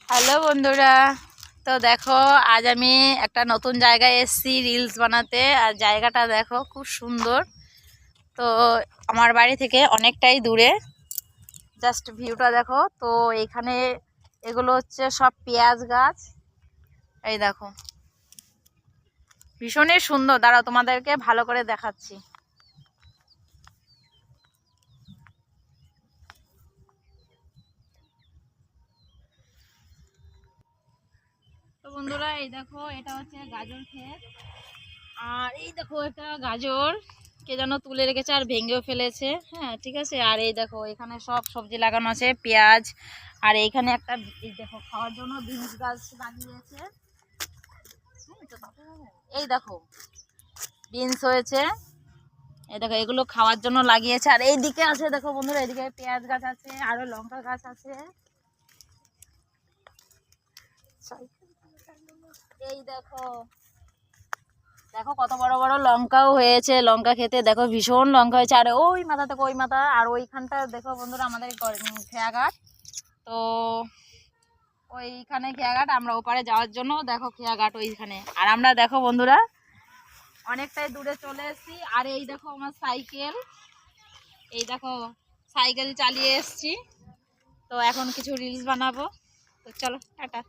Hello বন্ধুরা, তো দেখো আজ আমি একটা নতুন জায়গায় এসেছি রিলস বানাতে। আর জায়গাটা দেখো খুব সুন্দর। তো আমার বাড়ি থেকে অনেকটাই দূরে, জাস্ট ভিউটা দেখো। তো এখানে এগুলো হচ্ছে সব পেঁয়াজ গাছ। এই দেখো ভীষণই সুন্দর, দাঁড়াও তোমাদেরকে ভালো করে দেখাচ্ছি। তো বন্ধুরা এই দেখো, এটা হচ্ছে গাজর ক্ষেত। আর এই দেখো এটা গাজর কে যেন তুলে রেখেছে আর ভেঙেও ফেলেছে। হ্যাঁ ঠিক আছে। আর এই দেখো এখানে সব সবজি লাগানো আছে, পেঁয়াজ। আর এইখানে একটা এই দেখো খাওয়ার জন্য বিনস গাছ লাগিয়েছে। এই দেখো বিনস হয়েছে। এই দেখো এগুলো খাওয়ার জন্য লাগিয়েছে। আর এই দিকে আছে দেখো বন্ধুরা, এদিকে পেঁয়াজ গাছ আছে, আরো লঙ্কা গাছ আছে। এই দেখো দেখো কত বড় বড় লঙ্কাও হয়েছে। লঙ্কা খেতে দেখো ভীষণ লঙ্কা হয়েছে। আর ওই মাথা থেকে ওই মাথা, আর ওইখানটা দেখো বন্ধুরা আমাদের খেয়াঘাট। তো ওইখানে খেয়াঘাট, আমরা ওপারে যাওয়ার জন্য দেখো খেয়াঘাট ওইখানে। আর আমরা দেখো বন্ধুরা অনেকটাই দূরে চলে এসেছি। আর এই দেখো আমার সাইকেল, এই দেখো সাইকেল চালিয়ে এসেছি। তো এখন কিছু রিলস বানাবো। তো চলো টাটা।